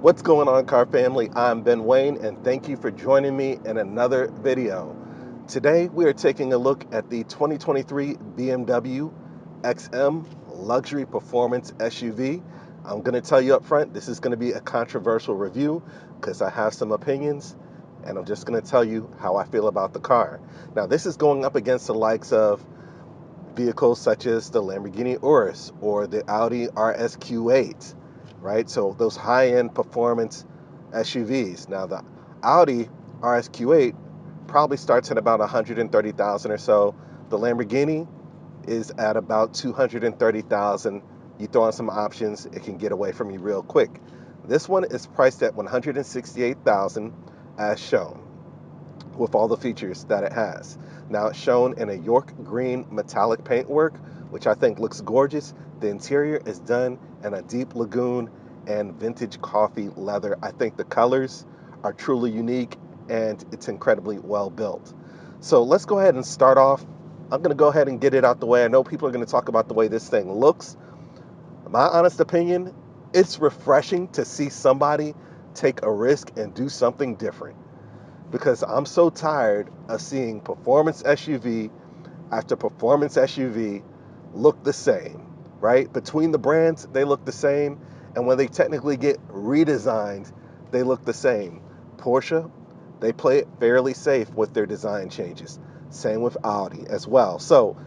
What's going on, car family? I'm Ben Wayne, and thank you for joining me in another video. Today we are taking a look at the 2023 BMW XM luxury performance SUV. I'm going to tell you up front, this is going to be a controversial review because I have some opinions, and I'm just going to tell you how I feel about the car. Now, this is going up against the likes of vehicles such as the Lamborghini Urus or the Audi RSQ8, right? So those high-end performance SUVs. Now the Audi RSQ8 probably starts at about 130,000 or so. The Lamborghini is at about 230,000. You throw on some options, it can get away from you real quick. This one is priced at 168,000 as shown, with all the features that it has. Now it's shown in a York green metallic paintwork, which I think looks gorgeous. The interior is done in a deep lagoon and vintage coffee leather. I think the colors are truly unique and it's incredibly well built. So let's go ahead and start off. I'm gonna go ahead and get it out the way. I know people are gonna talk about the way this thing looks. My honest opinion, it's refreshing to see somebody take a risk and do something different, because I'm so tired of seeing performance SUV after performance SUV look the same, right? Between the brands, they look the same, and when they technically get redesigned, they look the same. Porsche, they play it fairly safe with their design changes. Same with Audi as well. So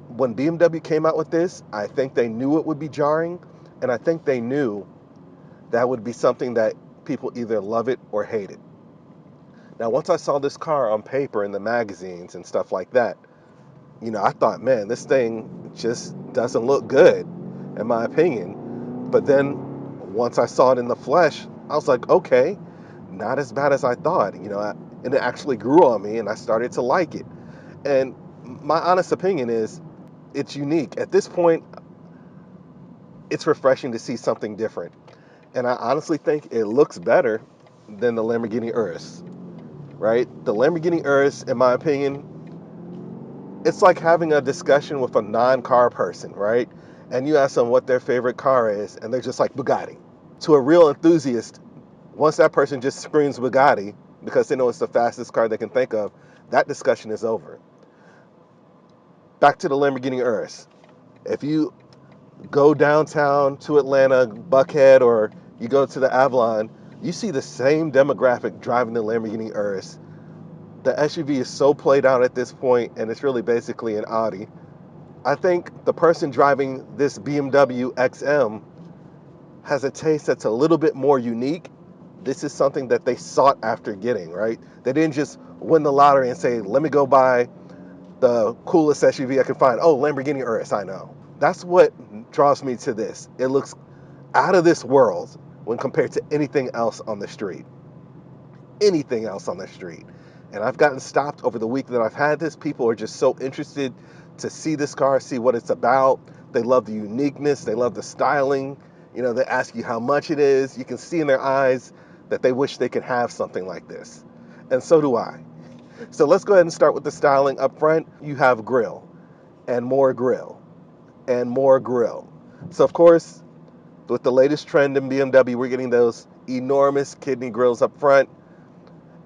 when BMW came out with this, I think they knew it would be jarring, and I think they knew that would be something that people either love it or hate it. Now, once I saw this car on paper in the magazines and stuff like that, I thought, man, this thing just doesn't look good, in my opinion. But then once I saw it in the flesh, I was like, okay, not as bad as I thought, and it actually grew on me and I started to like it. And my honest opinion is it's unique. At this point, it's refreshing to see something different. And I honestly think it looks better than the Lamborghini Urus. Right? The Lamborghini Urus, in my opinion, it's like having a discussion with a non-car person, right? And you ask them what their favorite car is, and they're just like Bugatti. To a real enthusiast, once that person just screams Bugatti because they know it's the fastest car they can think of, that discussion is over. Back to the Lamborghini Urus. If you go downtown to Atlanta, Buckhead, or you go to the Avalon, you see the same demographic driving the Lamborghini Urus. The SUV is so played out at this point, and it's really basically an Audi. I think the person driving this BMW XM has a taste that's a little bit more unique. This is something that they sought after getting, right? They didn't just win the lottery and say, let me go buy the coolest SUV I can find. Oh, Lamborghini Urus, I know. That's what draws me to this. It looks out of this world when compared to anything else on the street. Anything else on the street. And I've gotten stopped over the week that I've had this. People are just so interested to see this car, see what it's about. They love the uniqueness. They love the styling. They ask you how much it is. You can see in their eyes that they wish they could have something like this. And so do I. So let's go ahead and start with the styling. Up front, you have grille and more grille and more grille. So of course, with the latest trend in BMW, we're getting those enormous kidney grills up front.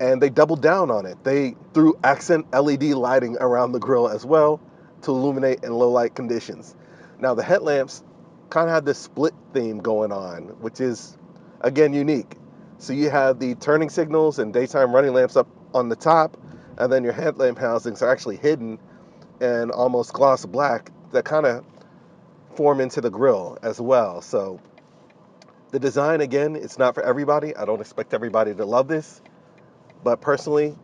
And they doubled down on it. They threw accent LED lighting around the grille as well to illuminate in low light conditions. Now the headlamps kind of have this split theme going on, which is, again, unique. So you have the turning signals and daytime running lamps up on the top, and then your headlamp housings are actually hidden and almost gloss black that kind of form into the grille as well. So the design, again, it's not for everybody. I don't expect everybody to love this. But personally,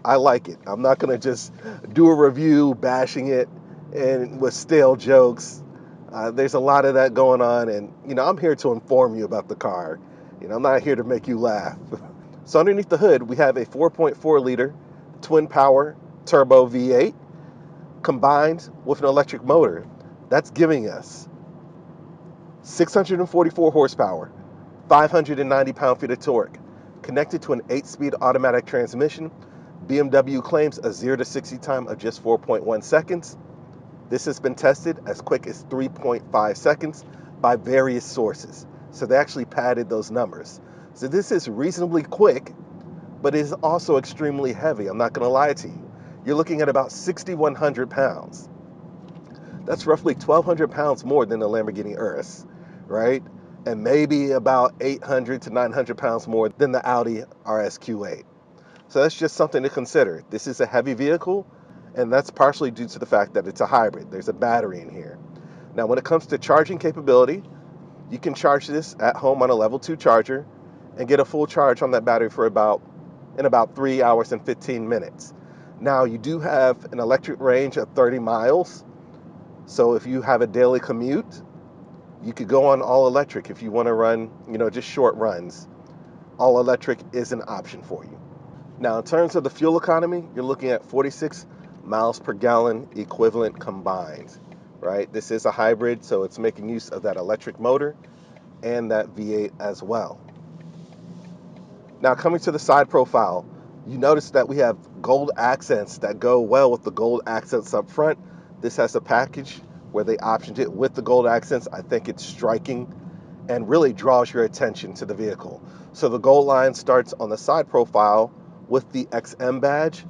I like it. I'm not going to just do a review bashing it and with stale jokes. There's a lot of that going on. And, I'm here to inform you about the car. I'm not here to make you laugh. So underneath the hood, we have a 4.4 liter twin power turbo V8 combined with an electric motor. That's giving us 644 horsepower, 590 pound-feet of torque, connected to an 8-speed automatic transmission. BMW claims a 0 to 60 time of just 4.1 seconds. This has been tested as quick as 3.5 seconds by various sources. So they actually padded those numbers. So this is reasonably quick, but it is also extremely heavy. I'm not going to lie to you. You're looking at about 6,100 pounds. That's roughly 1,200 pounds more than the Lamborghini Urus, right? And maybe about 800 to 900 pounds more than the Audi RSQ8. So that's just something to consider. This is a heavy vehicle, and that's partially due to the fact that it's a hybrid. There's a battery in here. Now, when it comes to charging capability, you can charge this at home on a level 2 charger and get a full charge on that battery for about 3 hours and 15 minutes. Now, you do have an electric range of 30 miles. So if you have a daily commute, you could go on all electric. If you want to run, just short runs, all electric is an option for you. Now, in terms of the fuel economy, you're looking at 46 miles per gallon equivalent combined, right? This is a hybrid, so it's making use of that electric motor and that V8 as well. Now, coming to the side profile, you notice that we have gold accents that go well with the gold accents up front. This has a package where they optioned it with the gold accents. I think it's striking and really draws your attention to the vehicle. So the gold line starts on the side profile with the XM badge,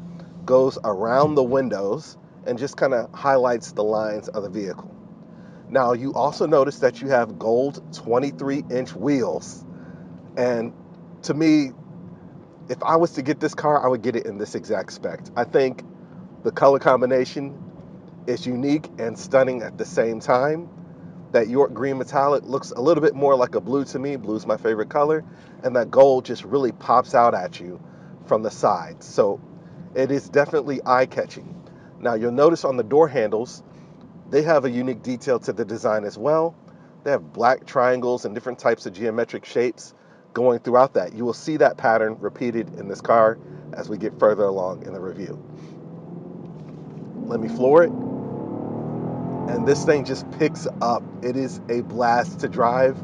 goes around the windows, and just kind of highlights the lines of the vehicle. Now, you also notice that you have gold 23-inch wheels. And to me, if I was to get this car, I would get it in this exact spec. I think the color combination is unique and stunning at the same time. That York green metallic looks a little bit more like a blue to me. Blue's my favorite color. And that gold just really pops out at you from the sides. So it is definitely eye-catching. Now, you'll notice on the door handles, they have a unique detail to the design as well. They have black triangles and different types of geometric shapes going throughout that. You will see that pattern repeated in this car as we get further along in the review. Let me floor it. And this thing just picks up. It is a blast to drive,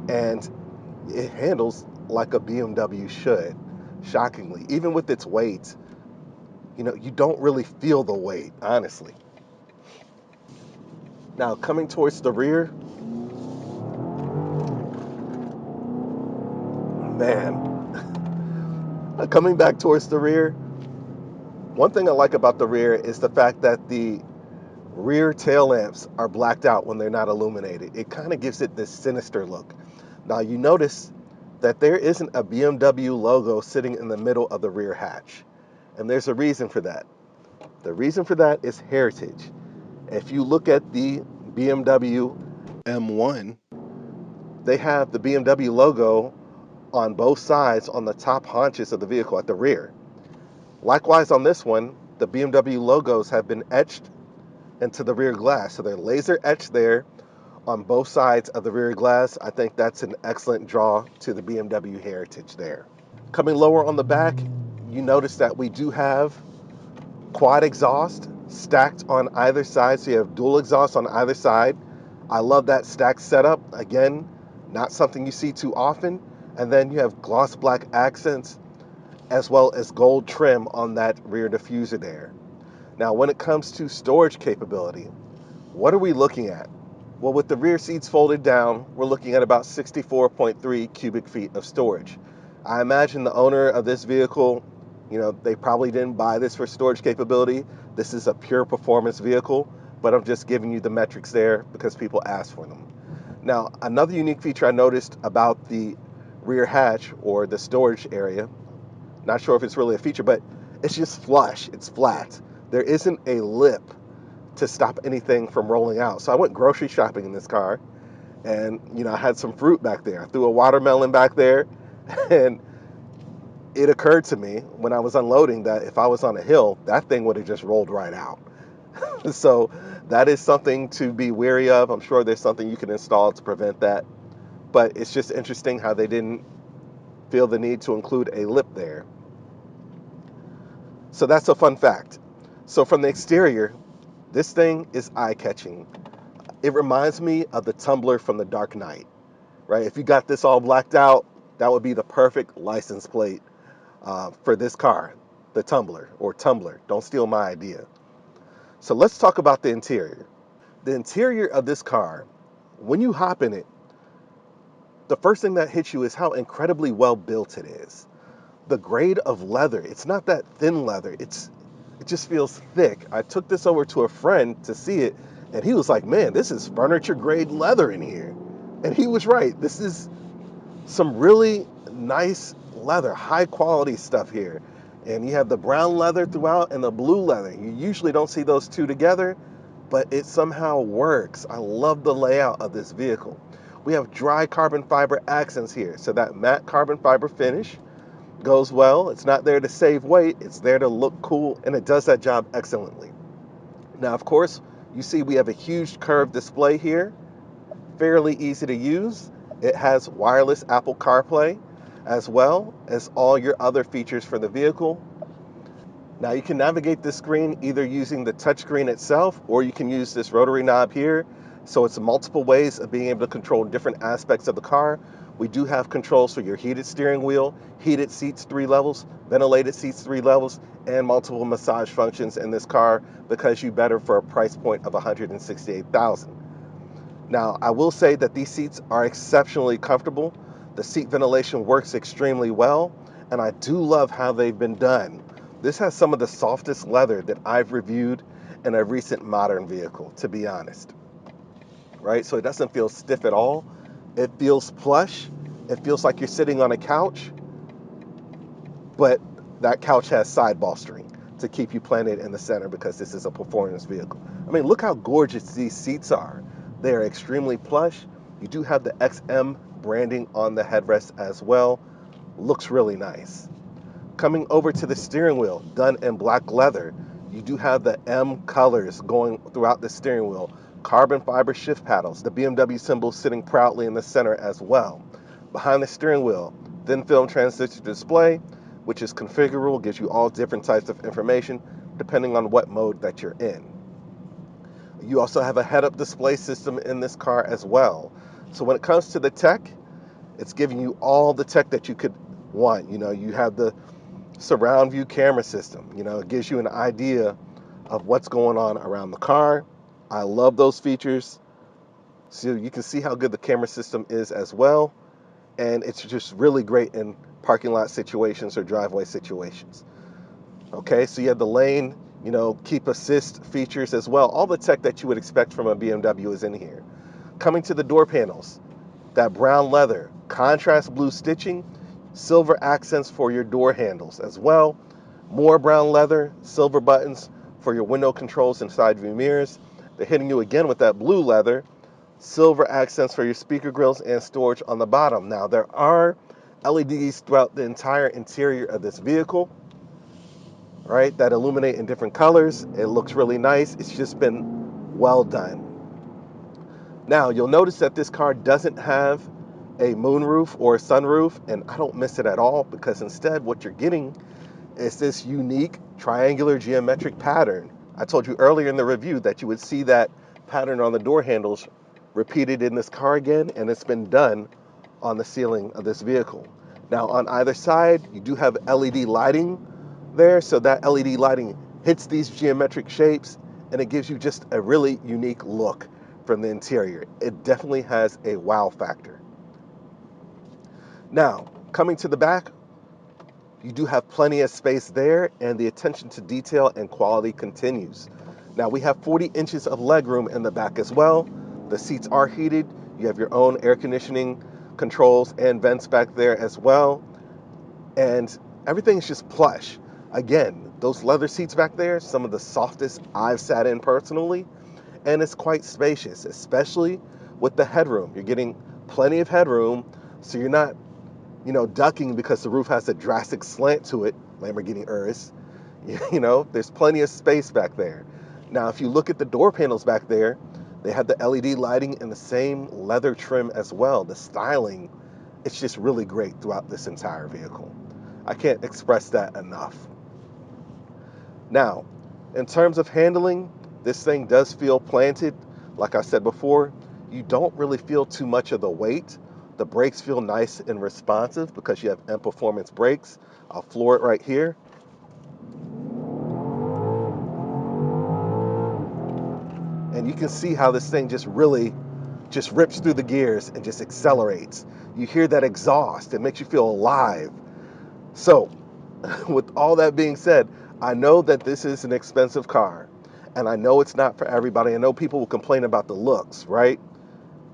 and it handles like a BMW should, shockingly. Even with its weight, you don't really feel the weight, honestly. Now, coming towards the rear, man, coming back towards the rear, one thing I like about the rear is the fact that the rear tail lamps are blacked out when they're not illuminated. It kind of gives it this sinister look. Now, you notice that there isn't a BMW logo sitting in the middle of the rear hatch. And there's a reason for that. The reason for that is heritage. If you look at the BMW M1, they have the BMW logo on both sides on the top haunches of the vehicle at the rear. Likewise, on this one, the BMW logos have been etched into the rear glass. So they're laser etched there on both sides of the rear glass. I think that's an excellent draw to the BMW heritage there. Coming lower on the back, you notice that we do have quad exhaust stacked on either side. So you have dual exhaust on either side. I love that stacked setup. Again, not something you see too often. And then you have gloss black accents as well as gold trim on that rear diffuser there. Now, when it comes to storage capability, what are we looking at? Well, with the rear seats folded down, we're looking at about 64.3 cubic feet of storage. I imagine the owner of this vehicle, they probably didn't buy this for storage capability. This is a pure performance vehicle, but I'm just giving you the metrics there because people asked for them. Now, another unique feature I noticed about the rear hatch or the storage area, not sure if it's really a feature, but it's just flush, it's flat. There isn't a lip to stop anything from rolling out. So I went grocery shopping in this car, and I had some fruit back there. I threw a watermelon back there, and it occurred to me when I was unloading that if I was on a hill, that thing would have just rolled right out. So that is something to be wary of. I'm sure there's something you can install to prevent that, but it's just interesting how they didn't feel the need to include a lip there. So that's a fun fact. So from the exterior, this thing is eye-catching. It reminds me of the Tumbler from The Dark Knight, right? If you got this all blacked out, that would be the perfect license plate for this car, the Tumbler or Tumbler. Don't steal my idea. So let's talk about the interior. The interior of this car, when you hop in it, The first thing that hits you is how incredibly well built it is. The grade of leather, it's not that thin leather, it just feels thick. I took this over to a friend to see it, and he was like, man, this is furniture grade leather in here. And he was right. This is some really nice leather, high quality stuff here. And you have the brown leather throughout and the blue leather. You usually don't see those two together, but it somehow works. I love the layout of this vehicle. We have dry carbon fiber accents here, so that matte carbon fiber finish goes well. It's not there to save weight, it's there to look cool, and it does that job excellently. Now, of course, you see we have a huge curved display here, fairly easy to use. It has wireless Apple CarPlay as well as all your other features for the vehicle. Now you can navigate this screen either using the touchscreen itself, or you can use this rotary knob here. So it's multiple ways of being able to control different aspects of the car. We do have controls for your heated steering wheel, heated seats 3 levels, ventilated seats 3 levels, and multiple massage functions in this car because you better for a price point of $168,000. Now, I will say that these seats are exceptionally comfortable. The seat ventilation works extremely well, and I do love how they've been done. This has some of the softest leather that I've reviewed in a recent modern vehicle, to be honest. Right? So it doesn't feel stiff at all. It feels plush. It feels like you're sitting on a couch, but that couch has side bolstering to keep you planted in the center because this is a performance vehicle. I mean, look how gorgeous these seats are. They are extremely plush. You do have the XM branding on the headrest as well. Looks really nice. Coming over to the steering wheel, done in black leather. You do have the M colors going throughout the steering wheel. Carbon fiber shift paddles, the BMW symbol sitting proudly in the center as well. Behind the steering wheel, thin film transistor display, which is configurable, gives you all different types of information depending on what mode that you're in. You also have a head-up display system in this car as well. So when it comes to the tech, it's giving you all the tech that you could want. You know, you have the surround view camera system. You know, it gives you an idea of what's going on around the car. I love those features. So you can see how good the camera system is as well. And it's just really great in parking lot situations or driveway situations. Okay, so you have the lane, you know, keep assist features as well. All the tech that you would expect from a BMW is in here. Coming to the door panels, that brown leather, contrast blue stitching, silver accents for your door handles as well. More brown leather, silver buttons for your window controls and side view mirrors. They're hitting you again with that blue leather, silver accents for your speaker grills and storage on the bottom. Now, there are LEDs throughout the entire interior of this vehicle, right, that illuminate in different colors. It looks really nice. It's just been well done. Now, you'll notice that this car doesn't have a moonroof or a sunroof, and I don't miss it at all because instead what you're getting is this unique triangular geometric pattern. I told you earlier in the review that you would see that pattern on the door handles repeated in this car again, and it's been done on the ceiling of this vehicle. Now, on either side, you do have LED lighting there, so that LED lighting hits these geometric shapes, and it gives you just a really unique look from the interior. It definitely has a wow factor. Now, coming to the back, you do have plenty of space there, and the attention to detail and quality continues. Now, we have 40 inches of legroom in the back as well. The seats are heated. You have your own air conditioning controls and vents back there as well. And everything's just plush. Again, those leather seats back there, some of the softest I've sat in personally, and it's quite spacious, especially with the headroom. You're getting plenty of headroom, so you're not, you know, ducking because the roof has a drastic slant to it, Lamborghini Urus. You know, there's plenty of space back there. Now, if you look at the door panels back there, they have the LED lighting and the same leather trim as well. The styling, it's just really great throughout this entire vehicle. I can't express that enough. Now, in terms of handling, this thing does feel planted. Like I said before, you don't really feel too much of the weight. The brakes feel nice and responsive because you have M Performance brakes. I'll floor it right here. And you can see how this thing just really just rips through the gears and just accelerates. You hear that exhaust, it makes you feel alive. So, with all that being said, I know that this is an expensive car, and I know it's not for everybody. I know people will complain about the looks, right?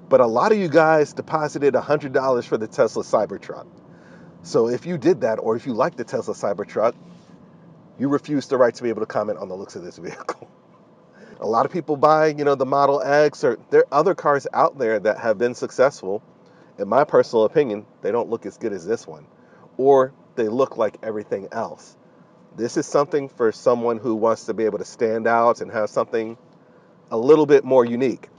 But a lot of you guys deposited $100 for the Tesla Cybertruck. So if you did that, or if you like the Tesla Cybertruck, you refuse the right to be able to comment on the looks of this vehicle. A lot of people buy, the Model X, or there are other cars out there that have been successful. In my personal opinion, they don't look as good as this one, or they look like everything else. This is something for someone who wants to be able to stand out and have something a little bit more unique.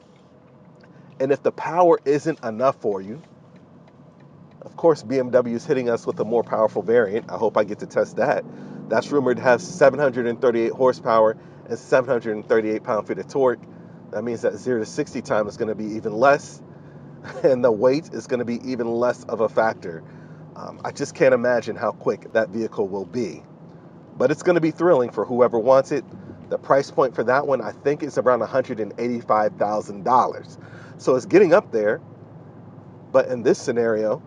And if the power isn't enough for you, of course, BMW is hitting us with a more powerful variant. I hope I get to test that. That's rumored to have 738 horsepower and 738 pound-feet of torque. That means that 0 to 60 time is going to be even less, and the weight is going to be even less of a factor. I just can't imagine how quick that vehicle will be. But it's going to be thrilling for whoever wants it. The price point for that one, I think, is around $185,000. So it's getting up there. But in this scenario,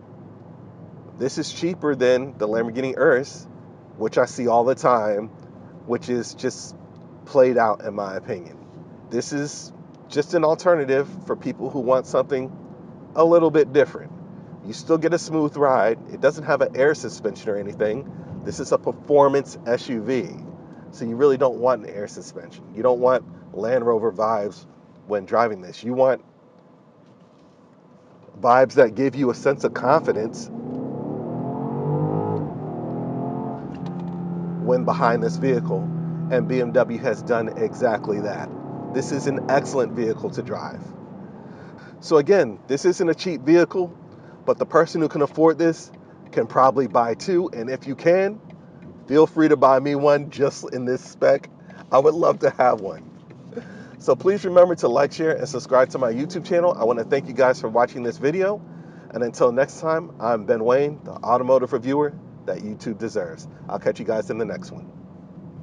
this is cheaper than the Lamborghini Urus, which I see all the time, which is just played out in my opinion. This is just an alternative for people who want something a little bit different. You still get a smooth ride. It doesn't have an air suspension or anything. This is a performance SUV. So you really don't want an air suspension. You don't want Land Rover vibes when driving this. You want vibes that give you a sense of confidence when behind this vehicle. And BMW has done exactly that. This is an excellent vehicle to drive. So again, this isn't a cheap vehicle, but the person who can afford this can probably buy two. And if you can, feel free to buy me one just in this spec. I would love to have one. So please remember to like, share, and subscribe to my YouTube channel. I want to thank you guys for watching this video. And until next time, I'm Ben Wayne, the automotive reviewer that YouTube deserves. I'll catch you guys in the next one.